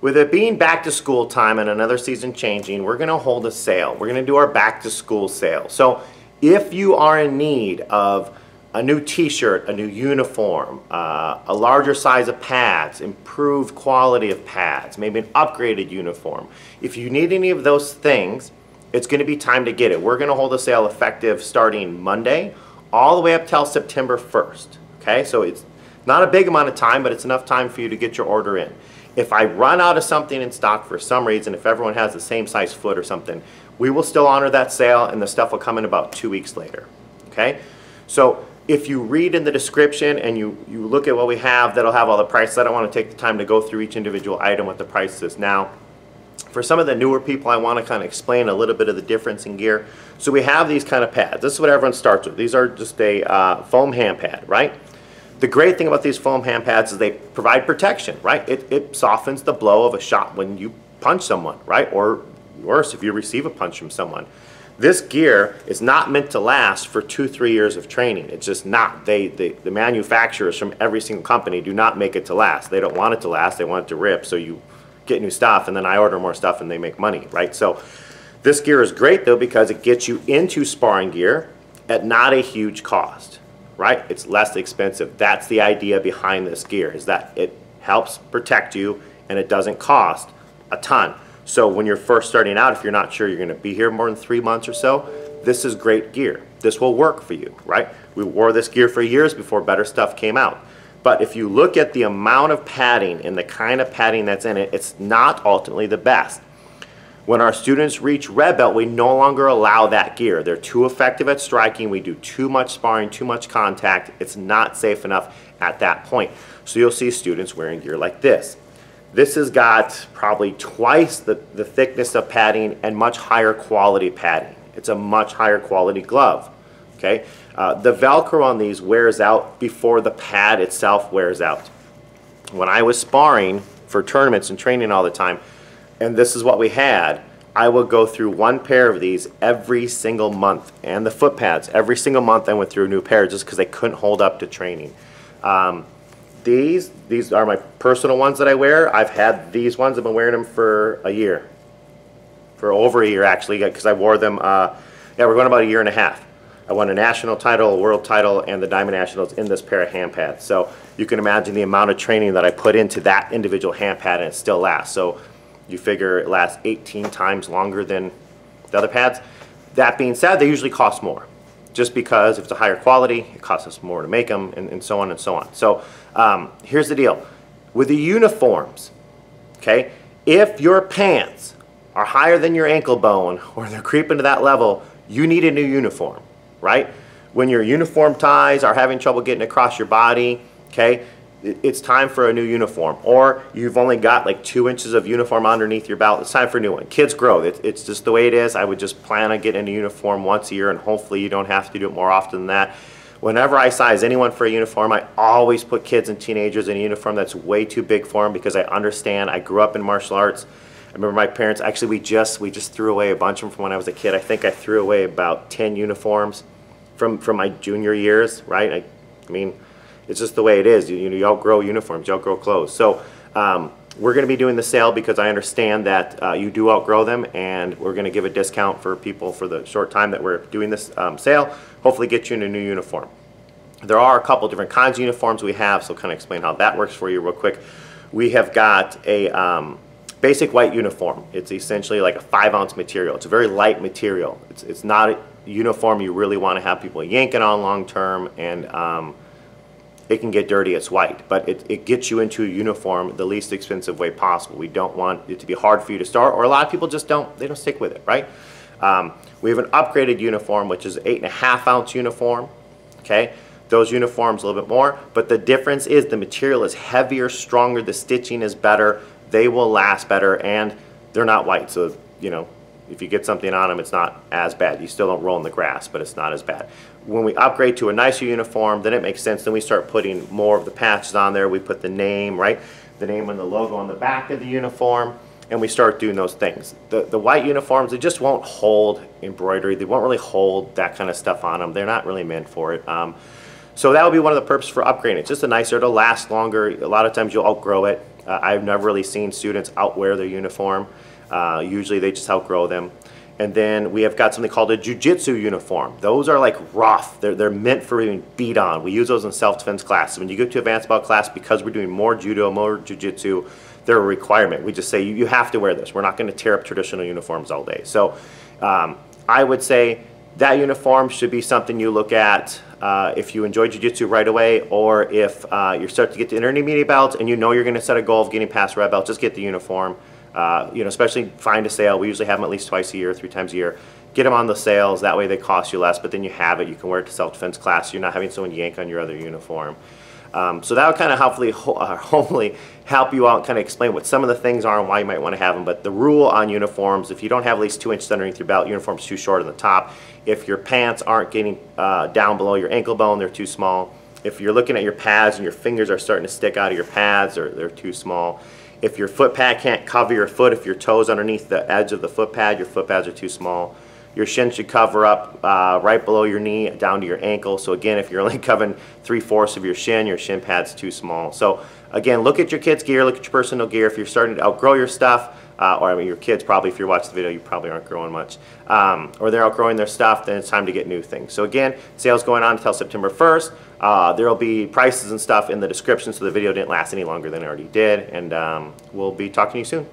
With it being back to school time and another season changing, we're going to hold a sale. We're going to do our back to school sale. So if you are in need of a new t-shirt, a new uniform, a larger size of pads, improved quality of pads, maybe an upgraded uniform, if you need any of those things, it's going to be time to get it. We're going to hold a sale effective starting Monday all the way up till September 1st. Okay, so it's not a big amount of time, but it's enough time for you to get your order in. If I run out of something in stock for some reason, if everyone has the same size foot or something, we will still honor that sale and the stuff will come in about 2 weeks later. Okay, so if you read in the description and you look at what we have, that'll have all the prices. I don't want to take the time to go through each individual item with the prices now. For some of the newer people, I want to kind of explain a little bit of the difference in gear. So we have these kind of pads. This is what everyone starts with. These are just a foam hand pad, right? The great thing about these foam hand pads is they provide protection, right? It softens the blow of a shot when you punch someone, right? Or worse, if you receive a punch from someone. This gear is not meant to last for 2-3 years of training. It's just not. The manufacturers from every single company do not make it to last. They don't want it to last. They want it to rip. So you get new stuff, and then I order more stuff, and they make money, right? So this gear is great, though, because it gets you into sparring gear at not a huge cost, right? It's less expensive. That's the idea behind this gear, is that it helps protect you, and it doesn't cost a ton. So when you're first starting out, if you're not sure you're going to be here more than 3 months or so, this is great gear. This will work for you, right? We wore this gear for years before better stuff came out. But if you look at the amount of padding and the kind of padding that's in it, it's not ultimately the best. When our students reach red belt, we no longer allow that gear. They're too effective at striking. We do too much sparring, too much contact. It's not safe enough at that point. So you'll see students wearing gear like this. This has got probably twice the thickness of padding and much higher quality padding. It's a much higher quality glove. Okay? The Velcro on these wears out before the pad itself wears out. When I was sparring for tournaments and training all the time, and this is what we had, I would go through one pair of these every single month, and the foot pads. Every single month I went through a new pair just because they couldn't hold up to training. These are my personal ones that I wear. I've had these ones. I've been wearing them for a year. For over a year, actually, because I wore them, yeah, we're going about a year and a half. I won a national title, a world title, and the Diamond Nationals in this pair of hand pads. So you can imagine the amount of training that I put into that individual hand pad, and it still lasts. So you figure it lasts 18 times longer than the other pads. That being said, they usually cost more. Just because if it's a higher quality, it costs us more to make them, and so on and so on. So here's the deal. With the uniforms, okay, if your pants are higher than your ankle bone or they're creeping to that level, you need a new uniform, right? When your uniform ties are having trouble getting across your body, okay, it's time for a new uniform. Or you've only got like 2 inches of uniform underneath your belt, it's time for a new one. Kids grow, it's just the way it is. I would just plan on getting a uniform once a year, and hopefully you don't have to do it more often than that. Whenever I size anyone for a uniform, I always put kids and teenagers in a uniform that's way too big for them, because I understand. I grew up in martial arts. I remember my parents, actually we just threw away a bunch of them from when I was a kid. I think I threw away about 10 uniforms from my junior years, right? I mean, it's just the way it is. You outgrow uniforms, you outgrow clothes. So we're going to be doing the sale because I understand that you do outgrow them, and we're going to give a discount for people for the short time that we're doing this sale. Hopefully get you in a new uniform. There are a couple different kinds of uniforms we have, so I'll kind of explain how that works for you real quick. We have got a basic white uniform. It's essentially like a 5-ounce material. It's a very light material. It's not a uniform you really want to have people yanking on long term, and it can get dirty. It's white, but it gets you into a uniform the least expensive way possible. We don't want it to be hard for you to start, or a lot of people just don't stick with it, right? We have an upgraded uniform, which is an 8.5-ounce uniform, okay? Those uniforms a little bit more, but the difference is the material is heavier, stronger, the stitching is better, they will last better, and they're not white, so, you know, if you get something on them, it's not as bad. You still don't roll in the grass, but it's not as bad. When we upgrade to a nicer uniform, then it makes sense. Then we start putting more of the patches on there. We put the name, right? The name and the logo on the back of the uniform, and we start doing those things. The white uniforms, they just won't hold embroidery. They won't really hold that kind of stuff on them. They're not really meant for it. So that would be one of the purposes for upgrading. It's just a nicer, it'll last longer. A lot of times you'll outgrow it. I've never really seen students outwear their uniform. Usually they just outgrow them. And then we have got something called a jiu-jitsu uniform. Those are like rough. They're meant for being beat on. We use those in self-defense classes. When you go to advanced belt class, because we're doing more judo, more jiu-jitsu, they're a requirement. We just say you have to wear this. We're not going to tear up traditional uniforms all day. So I would say that uniform should be something you look at if you enjoy jiu-jitsu right away, or if you start to get to intermediate belts and you know you're going to set a goal of getting past red belt, just get the uniform. You know, especially find a sale. We usually have them at least twice a year, 3 times a year. Get them on the sales. That way they cost you less, but then you have it. You can wear it to self-defense class. You're not having someone yank on your other uniform. So that would kind of hopefully help you out and kind of explain what some of the things are and why you might want to have them. But the rule on uniforms, if you don't have at least 2 inches underneath your belt, uniform's too short on the top. If your pants aren't getting down below your ankle bone, they're too small. If you're looking at your pads and your fingers are starting to stick out of your pads, or they're too small. If your foot pad can't cover your foot, if your toes underneath the edge of the foot pad, your foot pads are too small. Your shin should cover up right below your knee down to your ankle. So again, if you're only covering 3/4 of your shin pad's too small. So again, look at your kids' gear, look at your personal gear. If you're starting to outgrow your stuff, or I mean your kids probably, if you're watching the video, you probably aren't growing much, or they're outgrowing their stuff, then it's time to get new things. So again, sale's going on until September 1st. There will be prices and stuff in the description, so the video didn't last any longer than it already did, and we'll be talking to you soon.